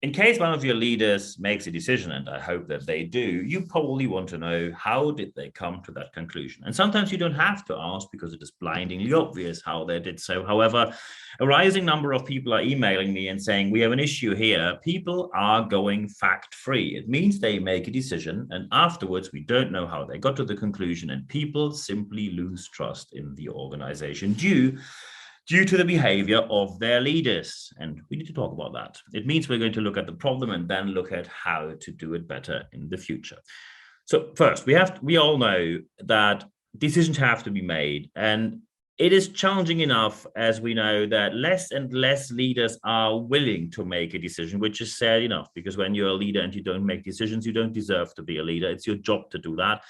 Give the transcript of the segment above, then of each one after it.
In case one of your leaders makes a decision, and I hope that they do, you probably want to know, how did they come to that conclusion? And sometimes you don't have to ask because it is blindingly obvious how they did so. However, a rising number of people are emailing me and saying, we have an issue here. People are going fact-free. It means they make a decision, and afterwards we don't know how they got to the conclusion, and people simply lose trust in the organization due to the behavior of their leaders. And we need to talk about that. It means we're going to look at the problem and then look at how to do it better in the future. So first, we all know that decisions have to be made, and it is challenging enough, as we know, that less and less leaders are willing to make a decision, which is sad enough, because when you're a leader and you don't make decisions, you don't deserve to be a leader. It's your job to do that.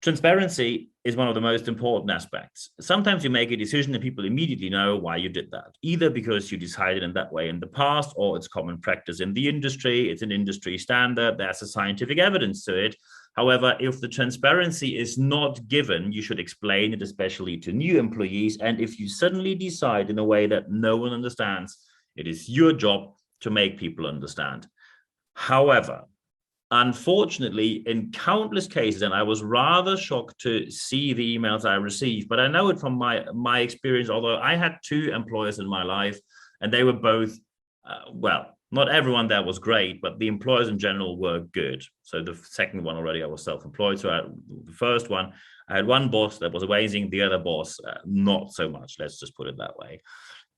Transparency is one of the most important aspects. Sometimes you make a decision and people immediately know why you did that, either because you decided in that way in the past, or it's common practice in the industry, it's an industry standard, there's a scientific evidence to it. However, if the transparency is not given, you should explain it, especially to new employees. And if you suddenly decide in a way that no one understands, it is your job to make people understand. However, unfortunately, in countless cases, and I was rather shocked to see the emails I received, but I know it from my experience, although I had two employers in my life, and they were both, well, not everyone there was great, but the employers in general were good. So the second one already, I was self-employed. So the first one, I had one boss that was amazing, the other boss, not so much, let's just put it that way.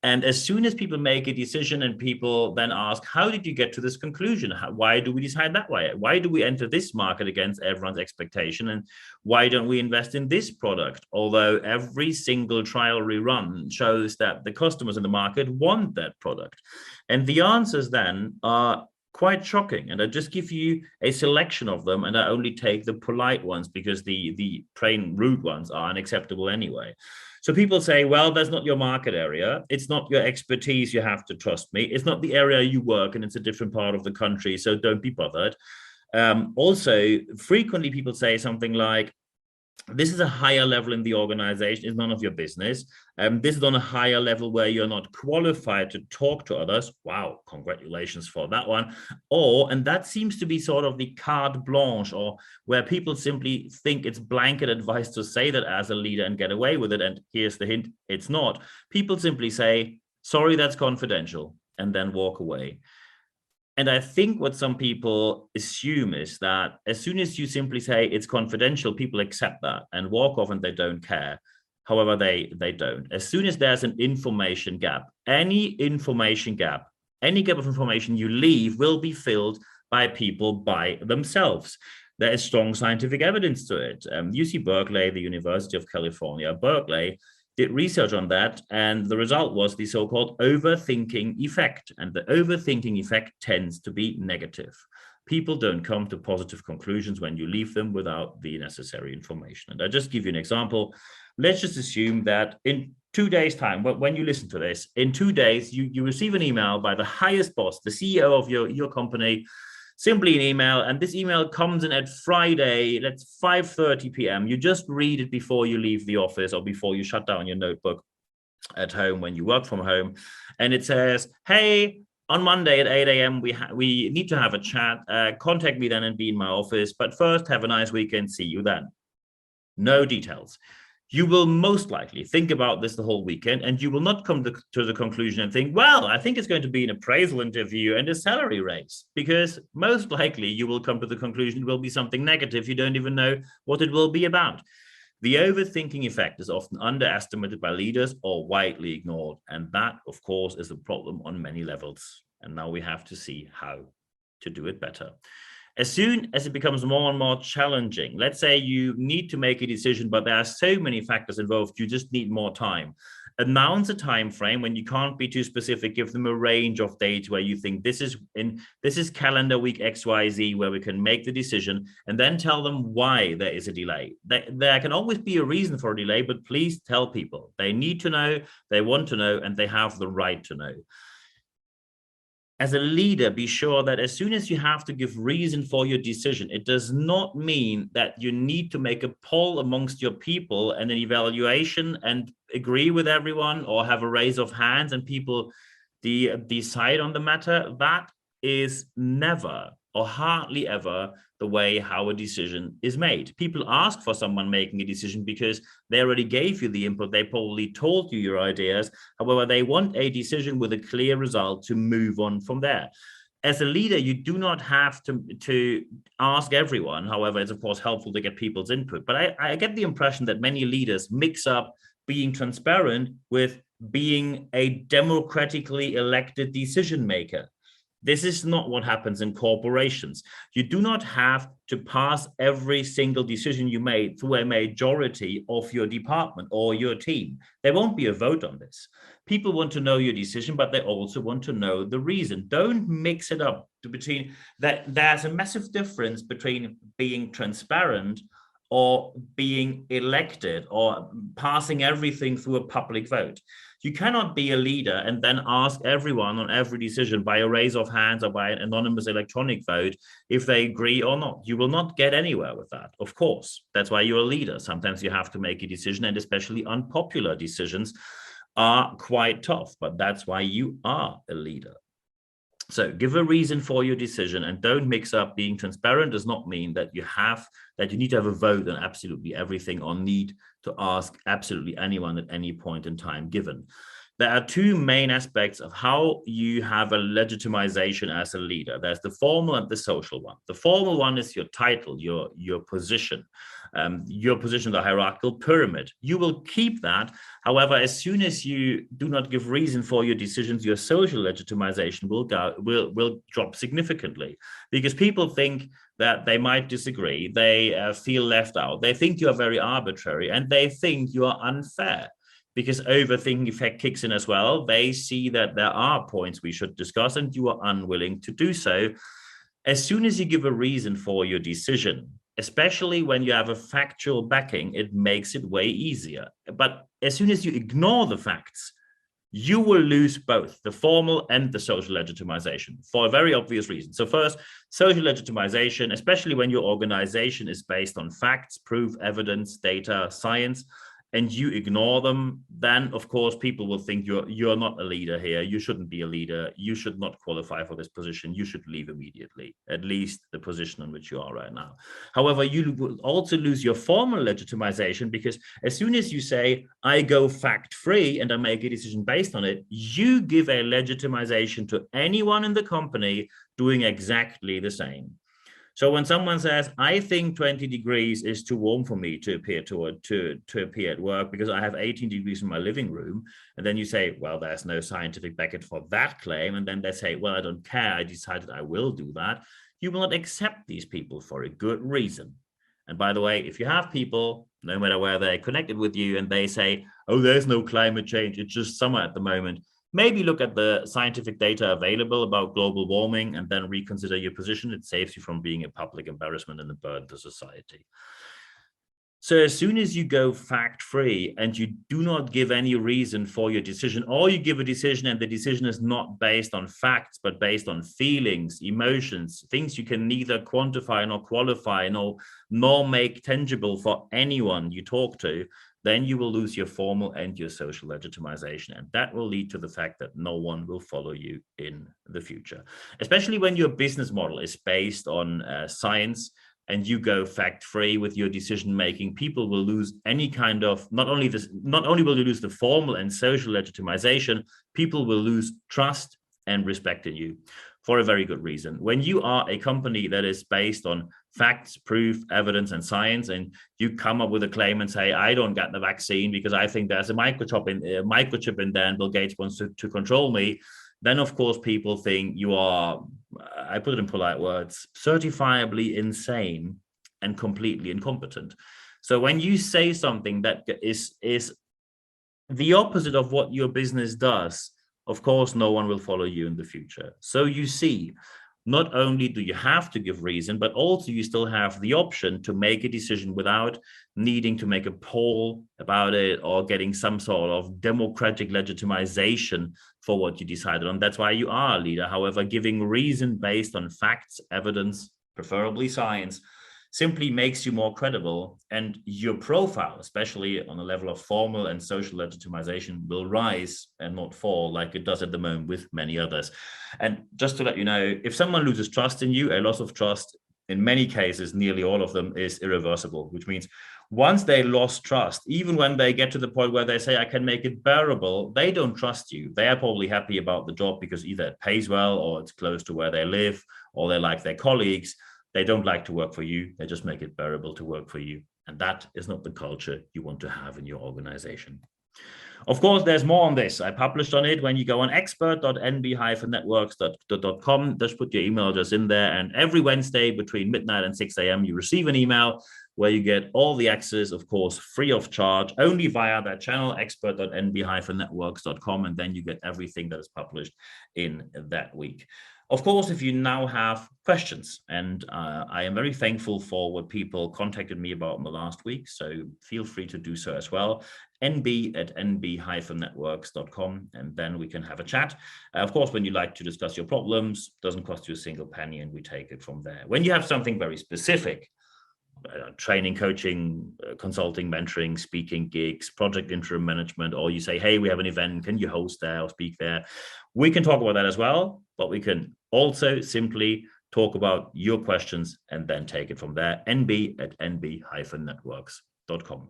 And as soon as people make a decision and people then ask, how did you get to this conclusion? Why do we decide that way? Why do we enter this market against everyone's expectation? And why don't we invest in this product? Although every single trial we run shows that the customers in the market want that product. And the answers then are quite shocking. And I just give you a selection of them, and I only take the polite ones because the plain rude ones are unacceptable anyway. So people say, well, that's not your market area. It's not your expertise. You have to trust me. It's not the area you work in. It's a different part of the country. So don't be bothered. Also, frequently people say something like, this is a higher level in the organization. It's none of your business. This is on a higher level where you're not qualified to talk to others. Wow, congratulations for that one. And that seems to be sort of the carte blanche, or where people simply think it's blanket advice to say that as a leader and get away with it. And here's the hint, it's not. People simply say, sorry, that's confidential, and then walk away. And I think what some people assume is that as soon as you simply say it's confidential, people accept that and walk off and they don't care. However, they don't. As soon as there's an information gap, any gap of information you leave will be filled by people by themselves. There is strong scientific evidence to it. UC Berkeley, the University of California, Berkeley, did research on that, and the result was the so-called overthinking effect. And the overthinking effect tends to be negative. People don't come to positive conclusions when you leave them without the necessary information. And I'll just give you an example. Let's just assume that in 2 days' time, when you listen to this, in 2 days, you receive an email by the highest boss, the CEO of your company, simply an email, and this email comes in at Friday, that's 5:30 p.m. You just read it before you leave the office or before you shut down your notebook at home when you work from home. And it says, hey, on Monday at 8 a.m., we need to have a chat. Contact me then and be in my office. But first, have a nice weekend. See you then. No details. You will most likely think about this the whole weekend, and you will not come to the conclusion and think, well, I think it's going to be an appraisal interview and a salary raise, because most likely you will come to the conclusion it will be something negative. You don't even know what it will be about. The overthinking effect is often underestimated by leaders or widely ignored. And that, of course, is a problem on many levels. And now we have to see how to do it better. As soon as it becomes more and more challenging, let's say you need to make a decision, but there are so many factors involved, you just need more time. Announce a time frame. When you can't be too specific, give them a range of dates where you think this is calendar week XYZ where we can make the decision, and then tell them why there is a delay. There can always be a reason for a delay, but please tell people. They need to know, they want to know, and they have the right to know. As a leader, be sure that as soon as you have to give reason for your decision, it does not mean that you need to make a poll amongst your people and an evaluation and agree with everyone or have a raise of hands and people decide on the matter. That is never or hardly ever the way how a decision is made. People ask for someone making a decision because they already gave you the input. They probably told you your ideas. However, they want a decision with a clear result to move on from there. As a leader, you do not have to ask everyone. However, it's of course helpful to get people's input. But I get the impression that many leaders mix up being transparent with being a democratically elected decision maker. This is not what happens in corporations. You do not have to pass every single decision you made through a majority of your department or your team. There won't be a vote on this. People want to know your decision, but they also want to know the reason. Don't mix it up between that. There's a massive difference between being transparent or being elected or passing everything through a public vote. You cannot be a leader and then ask everyone on every decision by a raise of hands or by an anonymous electronic vote if they agree or not. You will not get anywhere with that, of course. That's why you're a leader. Sometimes you have to make a decision, and especially unpopular decisions are quite tough, but that's why you are a leader. So give a reason for your decision, and don't mix up. Being transparent does not mean that you need to have a vote on absolutely everything or need to ask absolutely anyone at any point in time given. There are two main aspects of how you have a legitimization as a leader. There's the formal and the social one. The formal one is your title, your position in the hierarchical pyramid. You will keep that. However, as soon as you do not give reason for your decisions, your social legitimization will drop significantly, because people think that they might disagree. They feel left out. They think you are very arbitrary, and they think you are unfair. Because overthinking effect kicks in as well. They see that there are points we should discuss, and you are unwilling to do so. As soon as you give a reason for your decision, especially when you have a factual backing, it makes it way easier. But as soon as you ignore the facts, you will lose both the formal and the social legitimization for a very obvious reason. So first, social legitimization, especially when your organization is based on facts, proof, evidence, data, science, and you ignore them, then of course people will think you're not a leader here. You shouldn't be a leader. You should not qualify for this position. You should leave immediately, at least the position on which you are right now. However, you will also lose your formal legitimization, because as soon as you say, I go fact-free and I make a decision based on it, you give a legitimization to anyone in the company doing exactly the same. So when someone says, I think 20 degrees is too warm for me to appear at work because I have 18 degrees in my living room, and then you say, well, there's no scientific backing for that claim, and then they say, well, I don't care, I decided I will do that, you will not accept these people for a good reason. And by the way, if you have people, no matter where they're connected with you, and they say, oh, there's no climate change, it's just summer at the moment, maybe look at the scientific data available about global warming and then reconsider your position. It saves you from being a public embarrassment and a burden to society. So as soon as you go fact-free and you do not give any reason for your decision, or you give a decision and the decision is not based on facts, but based on feelings, emotions, things you can neither quantify nor qualify nor make tangible for anyone you talk to, then you will lose your formal and your social legitimization. And that will lead to the fact that no one will follow you in the future, especially when your business model is based on science and you go fact-free with your decision-making. People will lose any kind of, not only will you lose the formal and social legitimization, people will lose trust and respect in you for a very good reason. When you are a company that is based on facts, proof, evidence, and science, and you come up with a claim and say, I don't get the vaccine because I think there's a microchip in there and Bill Gates wants to control me, then of course people think you are, I put it in polite words, certifiably insane and completely incompetent. So when you say something that is the opposite of what your business does, of course, no one will follow you in the future. So you see, not only do you have to give reason, but also you still have the option to make a decision without needing to make a poll about it or getting some sort of democratic legitimization for what you decided on. That's why you are a leader. However, giving reason based on facts, evidence, preferably science, simply makes you more credible, and your profile, especially on a level of formal and social legitimization, will rise and not fall like it does at the moment with many others. And just to let you know, if someone loses trust in you, a loss of trust, in many cases, nearly all of them, is irreversible, which means once they lost trust, even when they get to the point where they say, I can make it bearable, they don't trust you. They are probably happy about the job because either it pays well or it's close to where they live or they like their colleagues. They don't like to work for you. They just make it bearable to work for you. And that is not the culture you want to have in your organization. Of course, there's more on this. I published on it. When you go on expert.nb-networks.com, just put your email address in there. And every Wednesday between midnight and 6 a.m., you receive an email where you get all the access, of course, free of charge, only via that channel, expert.nb-networks.com. And then you get everything that is published in that week. Of course, if you now have questions, and I am very thankful for what people contacted me about in the last week, so feel free to do so as well. nb@nb-networks.com, and then we can have a chat. Of course, when you like to discuss your problems, doesn't cost you a single penny, and we take it from there. When you have something very specific, training, coaching, consulting, mentoring, speaking gigs, project interim management, or you say, hey, we have an event, can you host there or speak there? We can talk about that as well, but we can also simply talk about your questions and then take it from there. nb@nb-networks.com.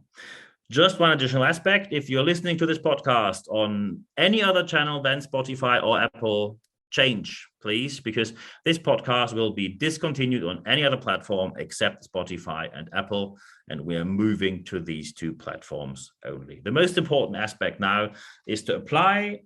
Just one additional aspect. If you're listening to this podcast on any other channel than Spotify or Apple, change, please, because this podcast will be discontinued on any other platform except Spotify and Apple, and we are moving to these two platforms only. The most important aspect now is to apply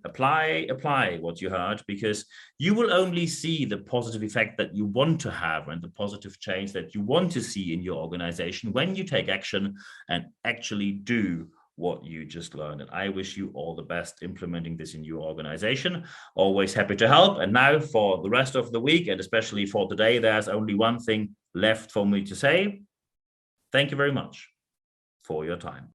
what you heard, because you will only see the positive effect that you want to have and the positive change that you want to see in your organization when you take action and actually do what you just learned. And I wish you all the best implementing this in your organization. Always happy to help. And now for the rest of the week, and especially for today, there's only one thing left for me to say. Thank you very much for your time.